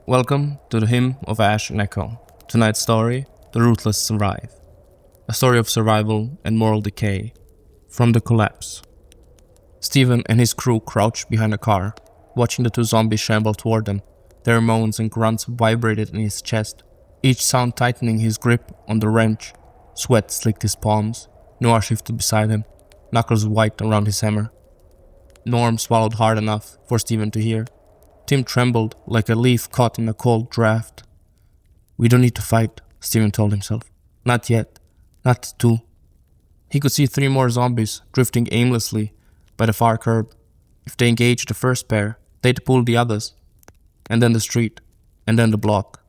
Welcome to the Hymn of Ash and Echo. Tonight's story, The Ruthless Survive. A story of survival and moral decay. From the collapse. Steven and his crew crouched behind a car, watching the two zombies shamble toward them. Their moans and grunts vibrated in his chest, each sound tightening his grip on the wrench. Sweat slicked his palms. Noah shifted beside him, knuckles white around his hammer. Norm swallowed hard enough for Steven to hear. Tim trembled like a leaf caught in a cold draft. "We don't need to fight," Steven told himself. "Not yet. Not two." He could see 3 more zombies drifting aimlessly by the far curb. If they engaged the first pair, they'd pull the others. And then the street. And then the block.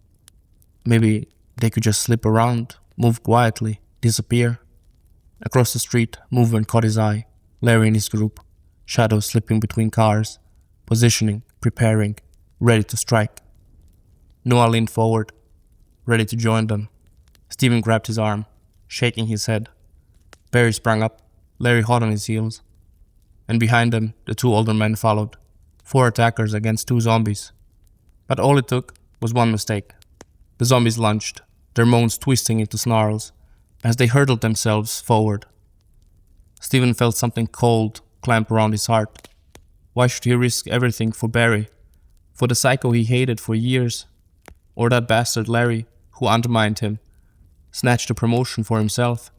Maybe they could just slip around, move quietly, disappear. Across the street, movement caught his eye. Larry and his group. Shadows slipping between cars. Positioning, preparing, ready to strike. Noah leaned forward, ready to join them. Steven grabbed his arm, shaking his head. Barry sprang up, Larry hot on his heels. And behind them, the 2 older men followed. 4 attackers against 2 zombies. But all it took was one mistake. The zombies lunged, their moans twisting into snarls, as they hurtled themselves forward. Steven felt something cold clamp around his heart. Why should he risk everything for Barry? For the psycho he hated for years? Or that bastard Larry, who undermined him, snatched a promotion for himself?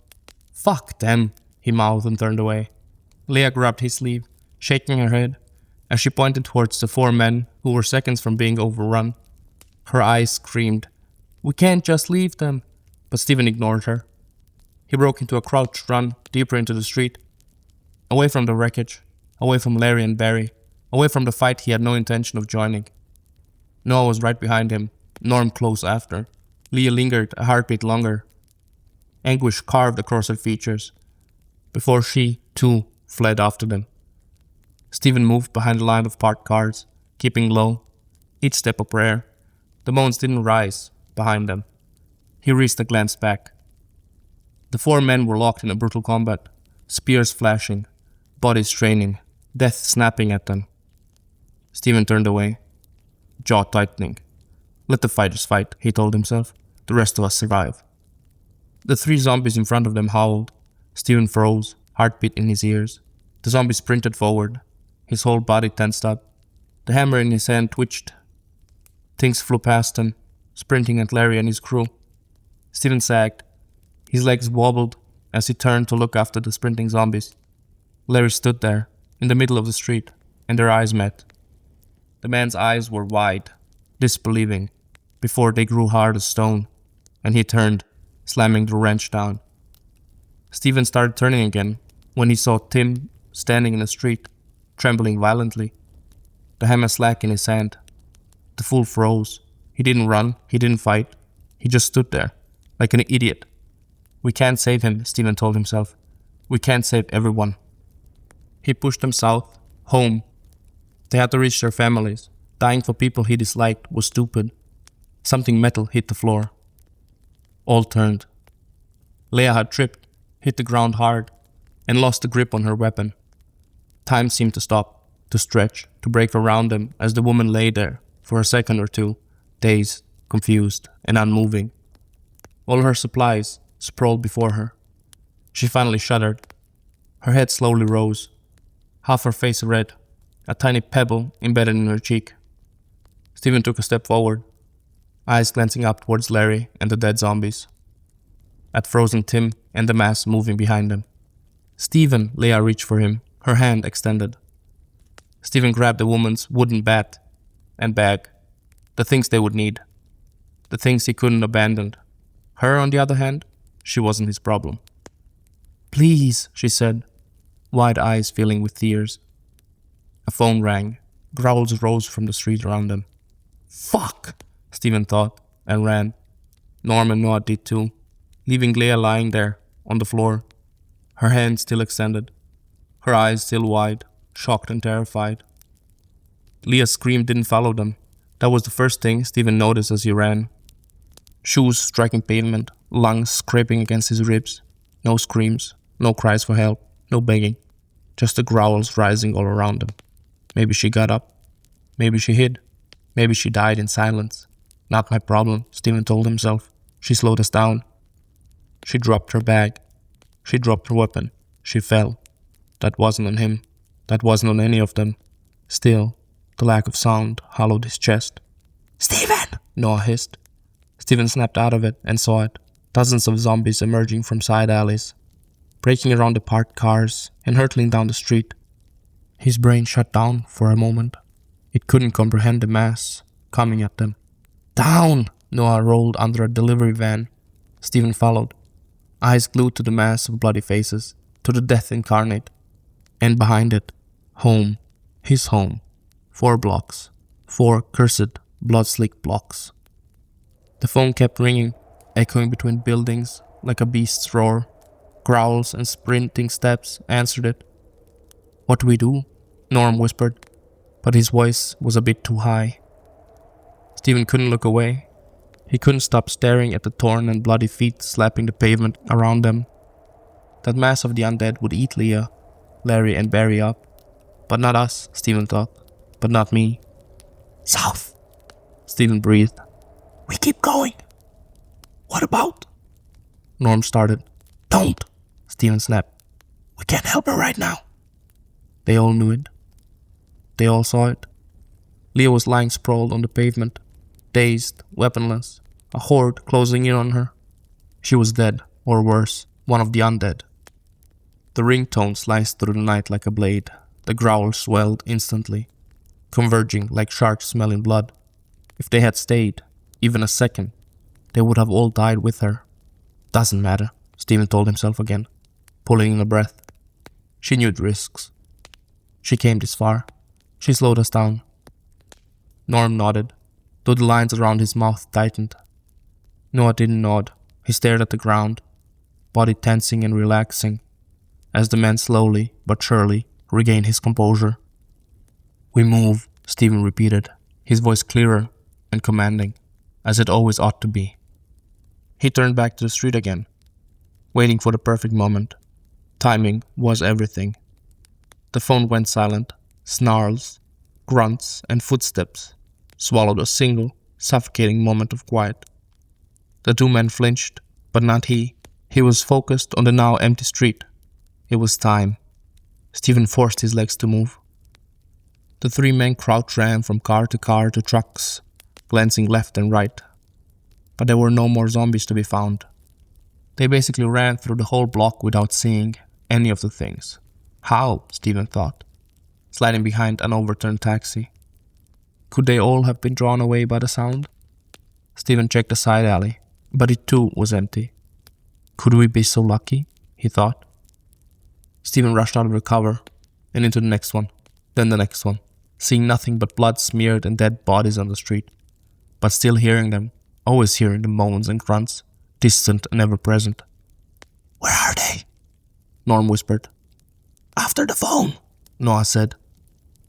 "Fuck them," he mouthed and turned away. Leah grabbed his sleeve, shaking her head, as she pointed towards the 4 men who were seconds from being overrun. Her eyes screamed, "We can't just leave them." But Steven ignored her. He broke into a crouched run deeper into the street, away from the wreckage, away from Larry and Barry, away from the fight he had no intention of joining. Noah was right behind him, Norm close after. Leah lingered a heartbeat longer. Anguish carved across her features, before she, too, fled after them. Steven moved behind the line of parked cars, keeping low, each step a prayer. The moans didn't rise behind them. He raised a glance back. The 4 men were locked in a brutal combat, spears flashing, bodies straining, death snapping at them. Steven turned away, jaw tightening. "Let the fighters fight," he told himself. "The rest of us survive." The 3 zombies in front of them howled. Steven froze, heartbeat in his ears. The zombie sprinted forward, his whole body tensed up. The hammer in his hand twitched. Things flew past him, sprinting at Larry and his crew. Steven sagged. His legs wobbled as he turned to look after the sprinting zombies. Larry stood there, in the middle of the street, and their eyes met. The man's eyes were wide, disbelieving, before they grew hard as stone, and he turned, slamming the wrench down. Steven started turning again when he saw Tim standing in the street, trembling violently, the hammer slack in his hand. The fool froze. He didn't run, he didn't fight, he just stood there, like an idiot. "We can't save him," Steven told himself. "We can't save everyone." He pushed them south, home. They had to reach their families. Dying for people he disliked was stupid. Something metal hit the floor. All turned. Leah had tripped, hit the ground hard, and lost the grip on her weapon. Time seemed to stop, to stretch, to break around them as the woman lay there, for a second or two, dazed, confused, and unmoving. All her supplies sprawled before her. She finally shuddered. Her head slowly rose, half her face red, a tiny pebble embedded in her cheek. Steven took a step forward, eyes glancing up towards Larry and the dead zombies, at frozen Tim and the mass moving behind them. "Steven," Leah reached for him, her hand extended. Steven grabbed the woman's wooden bat and bag, the things they would need, the things he couldn't abandon. Her, on the other hand, she wasn't his problem. "Please," she said, wide eyes filling with tears. A phone rang. Growls rose from the street around them. "Fuck," Steven thought, and ran. Norm and Noah did too, leaving Leah lying there, on the floor, her hand still extended, her eyes still wide, shocked and terrified. Leah's scream didn't follow them. That was the first thing Steven noticed as he ran. Shoes striking pavement, lungs scraping against his ribs. No screams, no cries for help, no begging. Just the growls rising all around them. Maybe she got up. Maybe she hid. Maybe she died in silence. Not my problem, Steven told himself. She slowed us down. She dropped her bag. She dropped her weapon. She fell. That wasn't on him. That wasn't on any of them. Still, the lack of sound hollowed his chest. "Steven!" Noah hissed. Steven snapped out of it and saw it. Dozens of zombies emerging from side alleys, breaking around the parked cars and hurtling down the street. His brain shut down for a moment. It couldn't comprehend the mass coming at them. "Down!" Noah rolled under a delivery van. Steven followed, eyes glued to the mass of bloody faces, to the death incarnate. And behind it, home, his home. 4 blocks. 4 cursed, blood-slicked blocks. The phone kept ringing, echoing between buildings like a beast's roar. Growls and sprinting steps answered it. "What do we do?" Norm whispered, but his voice was a bit too high. Steven couldn't look away. He couldn't stop staring at the torn and bloody feet slapping the pavement around them. That mass of the undead would eat Leah, Larry and Barry up. But not us, Steven thought. But not me. "South," Steven breathed. "We keep going." "What about?" Norm started. "Don't," Steven snapped. "We can't help her right now." They all knew it. They all saw it. Leah was lying sprawled on the pavement, dazed, weaponless, a horde closing in on her. She was dead, or worse, one of the undead. The ringtone sliced through the night like a blade. The growls swelled instantly, converging like sharks smelling blood. If they had stayed, even a second, they would have all died with her. "Doesn't matter," Steven told himself again, pulling in a breath. She knew the risks. She came this far. She slowed us down. Norm nodded, though the lines around his mouth tightened. Noah didn't nod. He stared at the ground, body tensing and relaxing, as the man slowly but surely regained his composure. "We move," Steven repeated, his voice clearer and commanding, as it always ought to be. He turned back to the street again, waiting for the perfect moment. Timing was everything. The phone went silent. Snarls, grunts, and footsteps swallowed a single, suffocating moment of quiet. The 2 men flinched, but not he. He was focused on the now empty street. It was time. Steven forced his legs to move. The 3 men crouch ran from car to trucks, glancing left and right. But there were no more zombies to be found. They basically ran through the whole block without seeing any of the things. How? Steven thought, sliding behind an overturned taxi. Could they all have been drawn away by the sound? Steven checked the side alley, but it too was empty. Could we be so lucky? He thought. Steven rushed out of the cover and into the next one, then the next one, seeing nothing but blood-smeared and dead bodies on the street, but still hearing them, always hearing the moans and grunts, distant and ever-present. "Where are they?" Norm whispered. "After the phone," Noah said.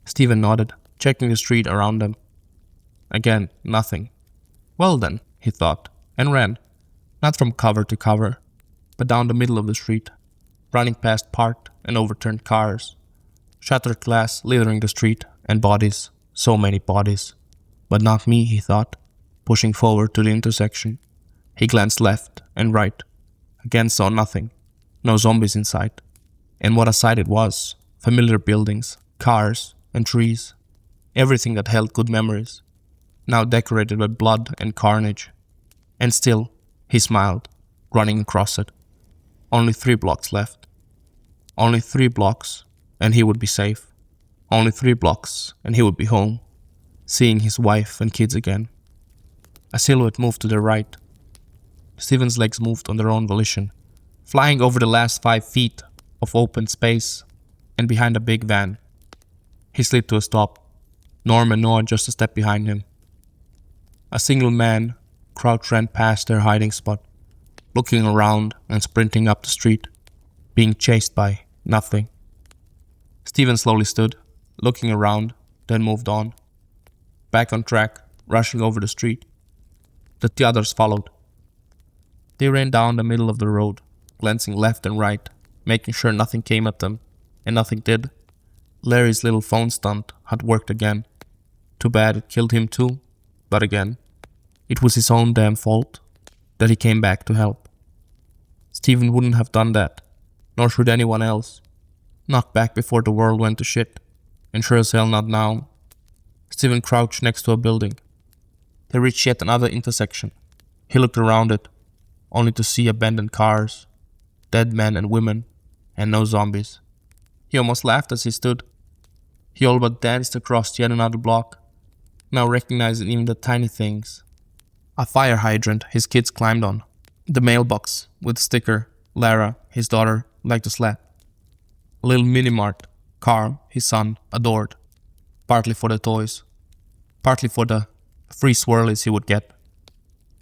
Steven nodded, checking the street around them. Again, nothing. Well then, he thought, and ran, not from cover to cover, but down the middle of the street, running past parked and overturned cars, shattered glass littering the street, and bodies, so many bodies. But not me, he thought, pushing forward to the intersection. He glanced left and right, again saw nothing, no zombies in sight. And what a sight it was, familiar buildings, cars, and trees, everything that held good memories, now decorated with blood and carnage. And still, he smiled, running across it. Only 3 blocks left. Only 3 blocks, and he would be safe. Only 3 blocks, and he would be home, seeing his wife and kids again. A silhouette moved to the right. Steven's legs moved on their own volition, flying over the last 5 feet of open space and behind a big van. He slid to a stop, Norm and Noah just a step behind him. A single man crouch ran past their hiding spot, looking around and sprinting up the street, being chased by nothing. Steven slowly stood, looking around, then moved on. Back on track, rushing over the street. The others followed. They ran down the middle of the road, glancing left and right, making sure nothing came at them, and nothing did. Larry's little phone stunt had worked again. Too bad it killed him too. But again, it was his own damn fault that he came back to help. Steven wouldn't have done that, nor should anyone else. Not back before the world went to shit, and sure as hell not now. Steven crouched next to a building. They reached yet another intersection. He looked around it, only to see abandoned cars, dead men and women, and no zombies. He almost laughed as he stood. He all but danced across yet another block, now recognizing even the tiny things. A fire hydrant his kids climbed on. The mailbox with sticker Lara, his daughter, liked to slap. A little mini-mart Carl, his son, adored. Partly for the toys, partly for the free swirlies he would get,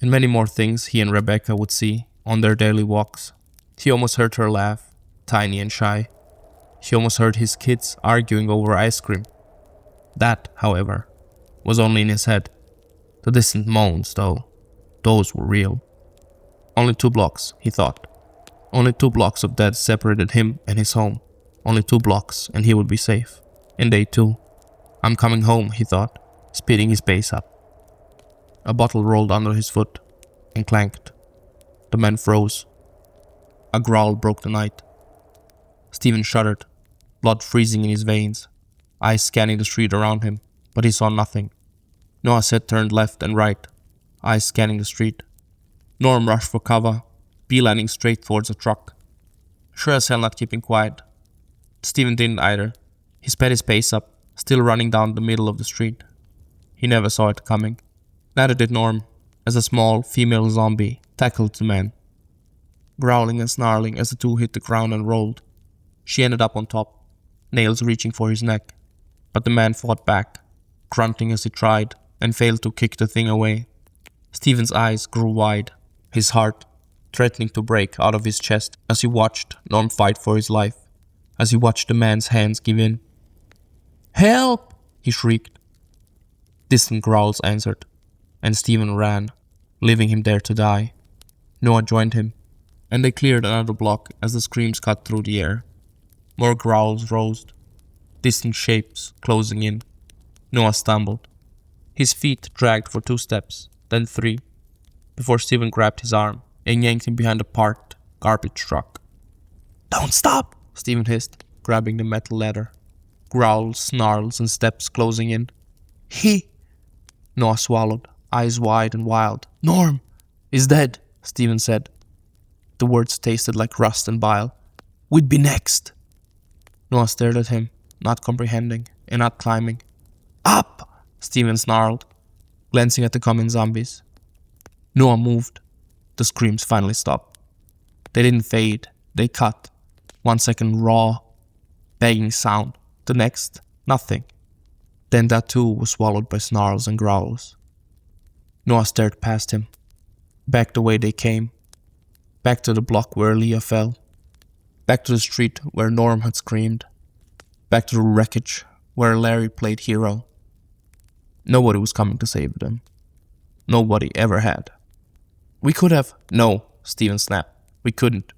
and many more things he and Rebecca would see on their daily walks. He almost heard her laugh, tiny and shy. He almost heard his kids arguing over ice cream. That, however, was only in his head. The distant moans, though, those were real. Only 2 blocks, he thought. Only 2 blocks of dead separated him and his home. Only 2 blocks, and he would be safe. And they too. I'm coming home, he thought, speeding his pace up. A bottle rolled under his foot and clanked. The man froze. A growl broke the night. Steven shuddered, blood freezing in his veins, eyes scanning the street around him, but he saw nothing. Noah said turned left and right, eyes scanning the street. Norm rushed for cover, beelining straight towards a truck. Sure as hell not keeping quiet. Steven didn't either. He sped his pace up, still running down the middle of the street. He never saw it coming. Neither did Norm, as a small female zombie tackled the man. Growling and snarling as the two hit the ground and rolled. She ended up on top, nails reaching for his neck. But the man fought back, grunting as he tried, and failed to kick the thing away. Steven's eyes grew wide, his heart threatening to break out of his chest as he watched Norm fight for his life, as he watched the man's hands give in. "Help!" he shrieked. Distant growls answered, and Steven ran, leaving him there to die. Noah joined him, and they cleared another block as the screams cut through the air. More growls rose, distant shapes closing in. Noah stumbled. His feet dragged for 2 steps, then 3, before Steven grabbed his arm and yanked him behind a parked garbage truck. "Don't stop!" Steven hissed, grabbing the metal ladder. Growls, snarls, and steps closing in. Noah swallowed, eyes wide and wild. "Norm is dead," Steven said. The words tasted like rust and bile. "We'd be next." Noah stared at him, not comprehending and not climbing. "Up!" Steven snarled, glancing at the coming zombies. Noah moved. The screams finally stopped. They didn't fade, they cut. 1 second raw, begging sound. The next, nothing. Then that too was swallowed by snarls and growls. Noah stared past him, back the way they came, back to the block where Leah fell, back to the street where Norm had screamed, back to the wreckage where Larry played hero. Nobody was coming to save them. Nobody ever had. "We could have." "No," Steven snapped. "We couldn't.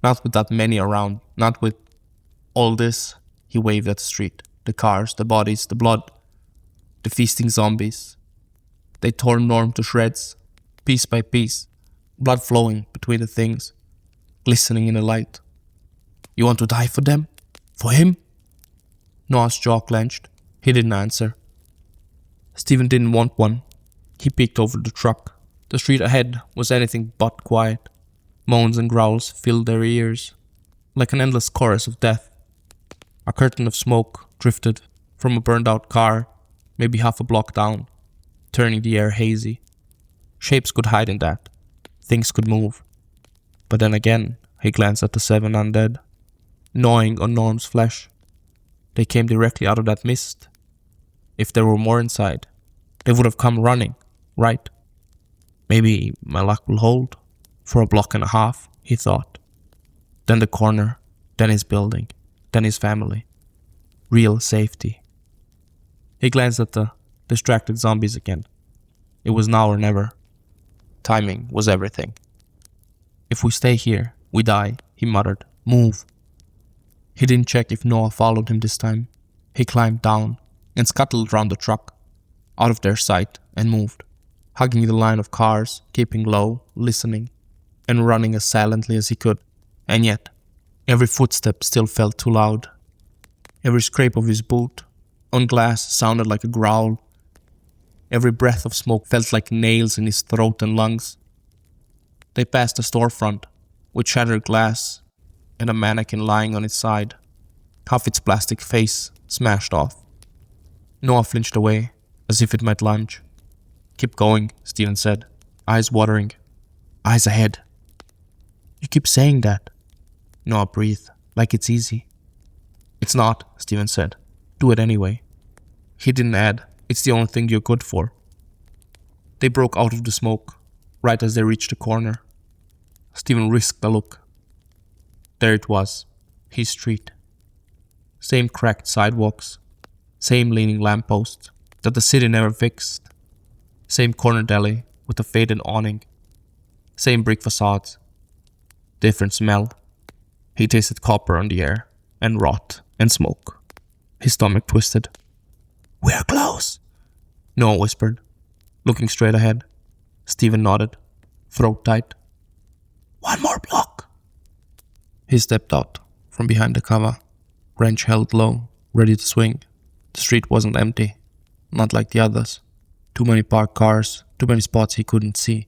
Not with that many around. Not with all this." He waved at the street. The cars, the bodies, the blood. The feasting zombies. They tore Norm to shreds, piece by piece. Blood flowing between the things, glistening in the light. "You want to die for them? For him?" Noah's jaw clenched. He didn't answer. Steven didn't want one. He peeked over the truck. The street ahead was anything but quiet. Moans and growls filled their ears, like an endless chorus of death. A curtain of smoke drifted from a burned-out car, maybe half a block down, turning the air hazy. Shapes could hide in that. Things could move. But then again, he glanced at the 7 undead, gnawing on Norm's flesh. They came directly out of that mist. If there were more inside, they would have come running, right? Maybe my luck will hold. For a block and a half, he thought. Then the corner, then his building, then his family. Real safety. He glanced at the distracted zombies again. It was now or never. Timing was everything. "If we stay here, we die," he muttered. "Move." He didn't check if Noah followed him this time. He climbed down and scuttled round the truck, out of their sight, and moved, hugging the line of cars, keeping low, listening, and running as silently as he could. And yet, every footstep still felt too loud. Every scrape of his boot on glass sounded like a growl. Every breath of smoke felt like nails in his throat and lungs. They passed a storefront with shattered glass and a mannequin lying on its side, half its plastic face smashed off. Noah flinched away, as if it might lunge. "Keep going," Steven said, eyes watering. "Eyes ahead." "You keep saying that." Noah breathed, like it's easy. "It's not," Steven said. "Do it anyway." He didn't add, "It's the only thing you're good for." They broke out of the smoke, right as they reached the corner. Steven risked a look. There it was, his street. Same cracked sidewalks, same leaning lampposts that the city never fixed, same corner deli with a faded awning, same brick facades, different smell. He tasted copper on the air, and rot, and smoke. His stomach twisted. "We're close," Noah whispered, looking straight ahead. Steven nodded, throat tight. "One more block." He stepped out from behind the cover, wrench held low, ready to swing. The street wasn't empty, not like the others. Too many parked cars, too many spots he couldn't see.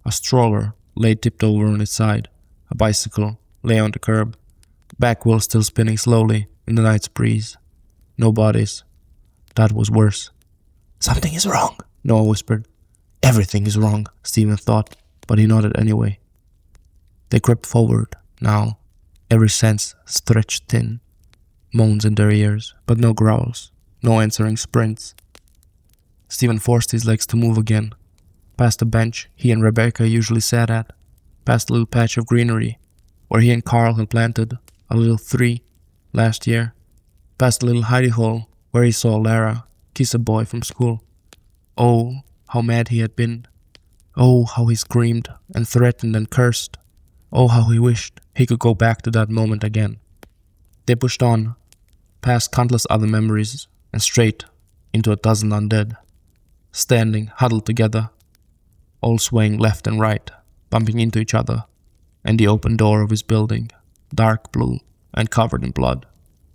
A stroller lay tipped over on its side. A bicycle lay on the curb, back wheel still spinning slowly in the night's breeze. No bodies. That was worse. "Something is wrong," Noah whispered. "Everything is wrong," Steven thought, but he nodded anyway. They crept forward, now, every sense stretched thin. Moans in their ears, but no growls, no answering sprints. Steven forced his legs to move again, past the bench he and Rebecca usually sat at, past a little patch of greenery where he and Carl had planted a little tree last year, past a little hidey hole where he saw Lara kiss a boy from school. Oh, how mad he had been. Oh, how he screamed and threatened and cursed. Oh, how he wished he could go back to that moment again. They pushed on, past countless other memories, and straight into a dozen undead, standing huddled together, all swaying left and right, bumping into each other, and the open door of his building, dark blue and covered in blood.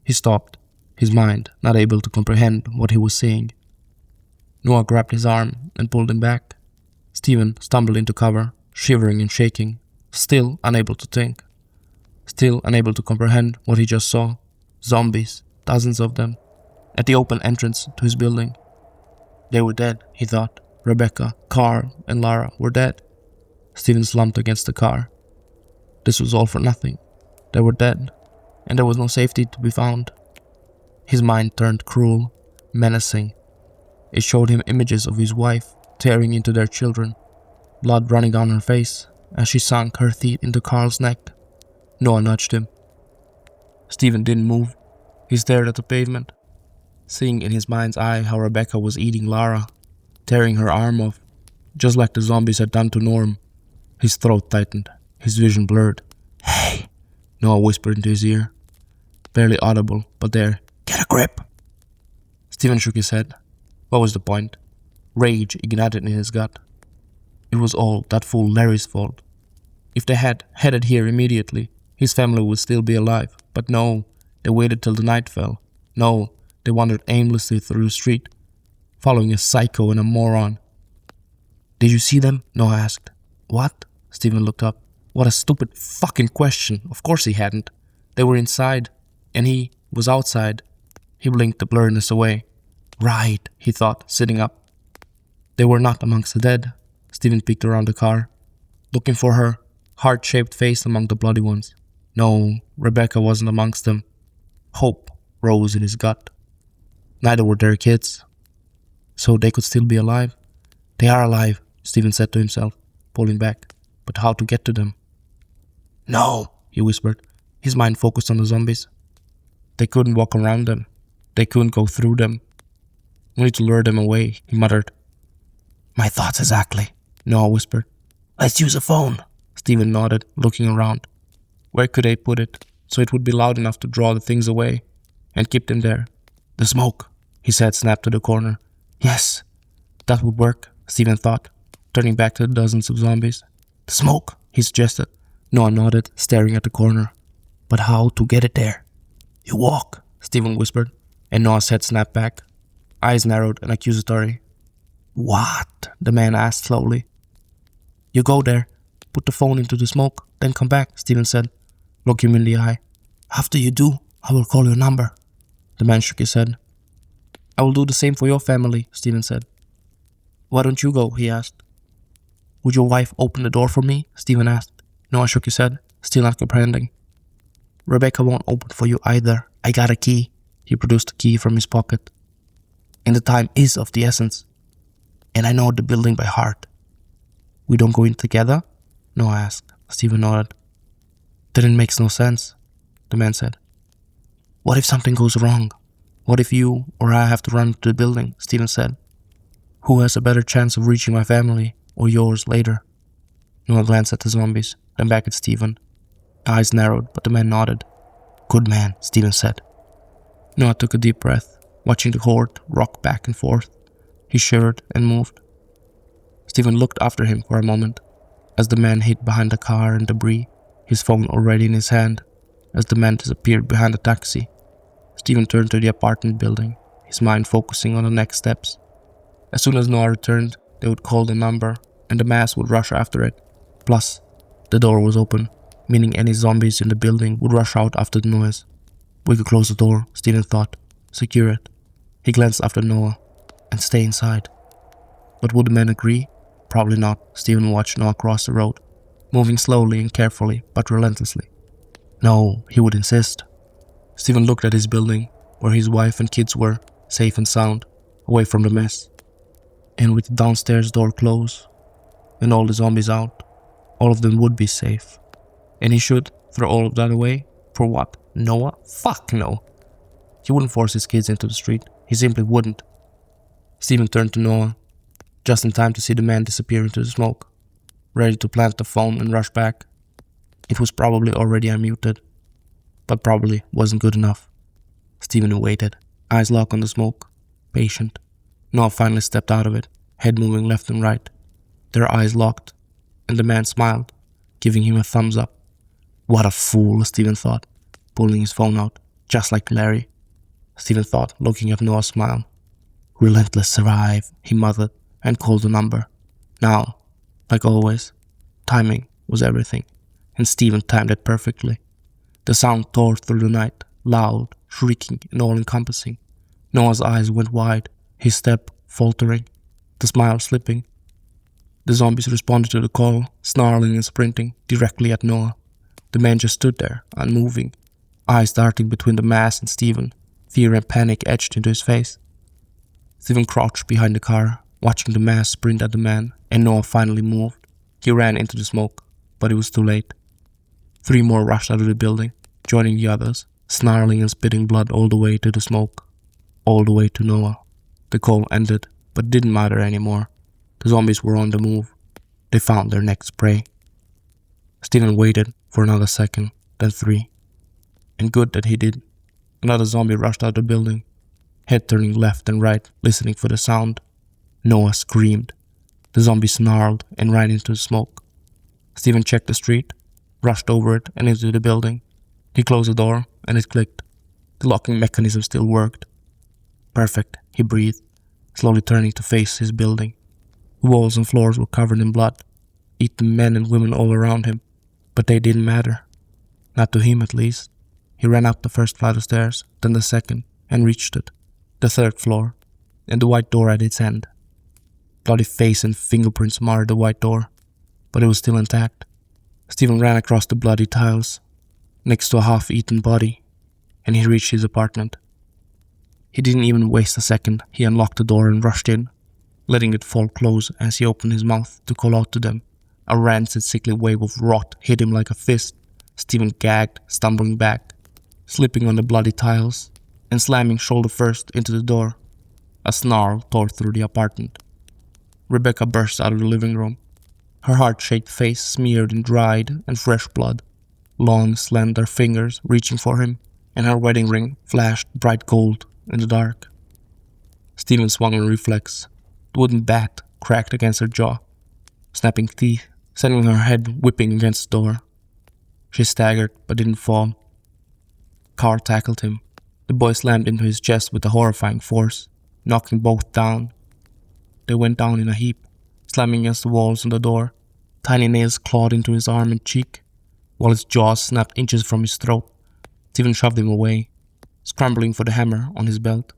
He stopped, his mind not able to comprehend what he was seeing. Noah grabbed his arm and pulled him back. Steven stumbled into cover, shivering and shaking, still unable to think, still unable to comprehend what he just saw. Zombies, dozens of them, at the open entrance to his building. They were dead, he thought. Rebecca, Carl, and Lara were dead. Steven slumped against the car. This was all for nothing. They were dead, and there was no safety to be found. His mind turned cruel, menacing. It showed him images of his wife tearing into their children, blood running down her face as she sunk her teeth into Carl's neck. Noah nudged him. Steven didn't move. He stared at the pavement, seeing in his mind's eye how Rebecca was eating Lara, tearing her arm off, just like the zombies had done to Norm. His throat tightened, his vision blurred. "Hey," Noah whispered into his ear. Barely audible, but there. "Get a grip." Steven shook his head. What was the point? Rage ignited in his gut. It was all that fool Larry's fault. If they had headed here immediately, his family would still be alive. But no, they waited till the night fell. No, they wandered aimlessly through the street, following a psycho and a moron. "Did you see them?" Noah asked. "What?" Steven looked up. What a stupid fucking question. Of course he hadn't. They were inside, and he was outside. He blinked the blurriness away. Right, he thought, sitting up. They were not amongst the dead. Steven peeked around the car, looking for her heart-shaped face among the bloody ones. No, Rebecca wasn't amongst them. Hope rose in his gut. Neither were their kids. So they could still be alive? They are alive, Steven said to himself, pulling back. But how to get to them? No, he whispered. His mind focused on the zombies. They couldn't walk around them. They couldn't go through them. Only to lure them away, he muttered. My thoughts exactly, Noah whispered. Let's use a phone. Steven nodded, looking around. Where could they put it, so it would be loud enough to draw the things away and keep them there? The smoke, he said, snapped to the corner. Yes, that would work, Steven thought, turning back to the dozens of zombies. The smoke, he suggested. Noah nodded, staring at the corner. But how to get it there? You walk, Steven whispered, and Noah's head snapped back, eyes narrowed and accusatory. What? The man asked slowly. You go there, put the phone into the smoke, then come back, Steven said, looking him in the eye. After you do, I will call your number. The man shook his head. I will do the same for your family, Steven said. Why don't you go? He asked. Would your wife open the door for me? Steven asked. Noah shook his head, still not comprehending. Rebecca won't open for you either. I got a key. He produced a key from his pocket. And the time is of the essence. And I know the building by heart. We don't go in together? Noah asked. Steven nodded. Then it makes no sense, the man said. What if something goes wrong? What if you or I have to run to the building? Steven said. Who has a better chance of reaching my family or yours later? Noah glanced at the zombies, then back at Steven. Eyes narrowed, but the man nodded. Good man, Steven said. Noah took a deep breath, watching the horde rock back and forth. He shivered and moved. Steven looked after him for a moment, as the man hid behind the car and debris, his phone already in his hand. As the man disappeared behind the taxi, Steven turned to the apartment building, his mind focusing on the next steps. As soon as Noah returned, they would call the number, and the mass would rush after it. Plus, the door was open, meaning any zombies in the building would rush out after the noise. We could close the door, Steven thought. Secure it. He glanced after Noah, and stay inside. But would the men agree? Probably not. Steven watched Noah cross the road, moving slowly and carefully, but relentlessly. No, he would insist. Steven looked at his building, where his wife and kids were, safe and sound, away from the mess. And with the downstairs door closed, and all the zombies out, all of them would be safe. And he should throw all of that away? For what? Noah? Fuck no. He wouldn't force his kids into the street. He simply wouldn't. Steven turned to Noah, just in time to see the man disappear into the smoke, ready to plant the phone and rush back. It was probably already unmuted, but probably wasn't good enough. Steven waited, eyes locked on the smoke, patient. Noah finally stepped out of it, head moving left and right. Their eyes locked, and the man smiled, giving him a thumbs up. What a fool, Steven thought, pulling his phone out, just like Larry. Steven thought, looking at Noah's smile. Relentless Survive, he muttered, and called the number. Now, like always, timing was everything, and Steven timed it perfectly. The sound tore through the night, loud, shrieking, and all-encompassing. Noah's eyes went wide, his step faltering, the smile slipping. The zombies responded to the call, snarling and sprinting directly at Noah. The man just stood there, unmoving, eyes darting between the mass and Steven. Fear and panic etched into his face. Steven crouched behind the car, watching the mass sprint at the man, and Noah finally moved. He ran into the smoke, but it was too late. 3 more rushed out of the building, joining the others, snarling and spitting blood all the way to the smoke, all the way to Noah. The call ended, but it didn't matter anymore. The zombies were on the move. They found their next prey. Steven waited for another second, then 3. And good that he did. Another zombie rushed out the building, head turning left and right, listening for the sound. Noah screamed. The zombie snarled and ran into the smoke. Steven checked the street, rushed over it and into the building. He closed the door and it clicked. The locking mechanism still worked. Perfect, he breathed, slowly turning to face his building. The walls and floors were covered in blood, eaten men and women all around him, but they didn't matter. Not to him, at least. He ran up the first flight of stairs, then the second, and reached it, the 3rd floor, and the white door at its end. Bloody face and fingerprints marred the white door, but it was still intact. Steven ran across the bloody tiles, next to a half-eaten body, and he reached his apartment. He didn't even waste a second. He unlocked the door and rushed in, letting it fall close as he opened his mouth to call out to them. A rancid, sickly wave of rot hit him like a fist. Steven gagged, stumbling back, slipping on the bloody tiles, and slamming shoulder first into the door. A snarl tore through the apartment. Rebecca burst out of the living room, her heart-shaped face smeared in dried and fresh blood, long, slender fingers reaching for him, and her wedding ring flashed bright gold in the dark. Steven swung in reflex. The wooden bat cracked against her jaw, snapping teeth, sending her head whipping against the door. She staggered, but didn't fall. Carl tackled him. The boy slammed into his chest with a horrifying force, knocking both down. They went down in a heap, slamming against the walls and the door. Tiny nails clawed into his arm and cheek, while his jaws snapped inches from his throat. Steven shoved him away, scrambling for the hammer on his belt.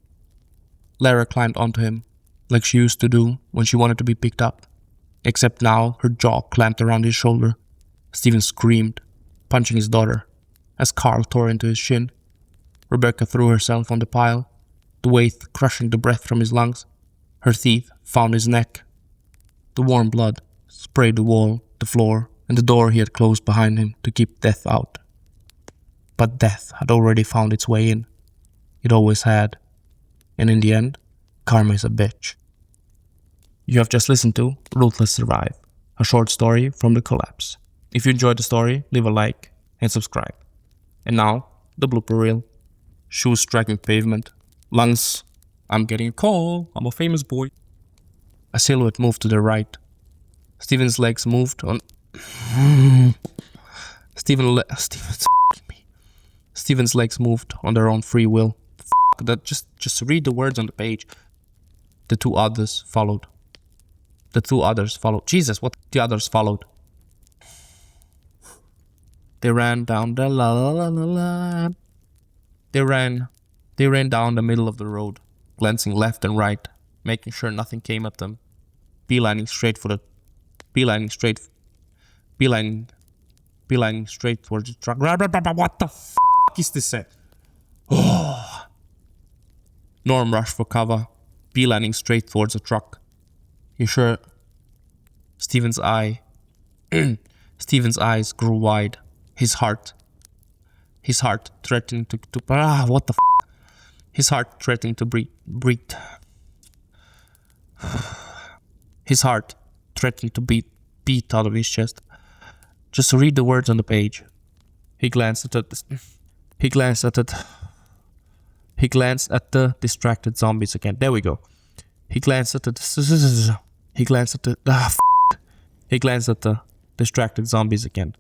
Lara climbed onto him, like she used to do when she wanted to be picked up, except now her jaw clamped around his shoulder. Steven screamed, punching his daughter, as Carl tore into his shin. Rebecca threw herself on the pile, the weight crushing the breath from his lungs. Her teeth found his neck. The warm blood sprayed the wall, the floor, and the door he had closed behind him to keep death out. But death had already found its way in. It always had. And in the end, karma is a bitch. You have just listened to Ruthless Survive, a short story from the collapse. If you enjoyed the story, leave a like and subscribe. And now, the blooper reel. Shoes striking pavement. Lungs. I'm getting a call. I'm a famous boy. A silhouette moved to the right. Steven's legs moved on... Steven's legs moved on their own free will. That just read the words on the page. The two others followed. Jesus, what? The others followed. They ran down the la. They ran down the middle of the road, glancing left and right, making sure nothing came at them. Beelining straight towards the truck. What the f*** is this? Norm rushed for cover, beelining straight towards the truck. You sure? Steven's eyes grew wide. His heart threatening to what the f***? His heart threatening to breathe. His heart threatening to beat out of his chest. Just read the words on the page. He glanced at the distracted zombies again. There we go. He glanced at the distracted zombies again.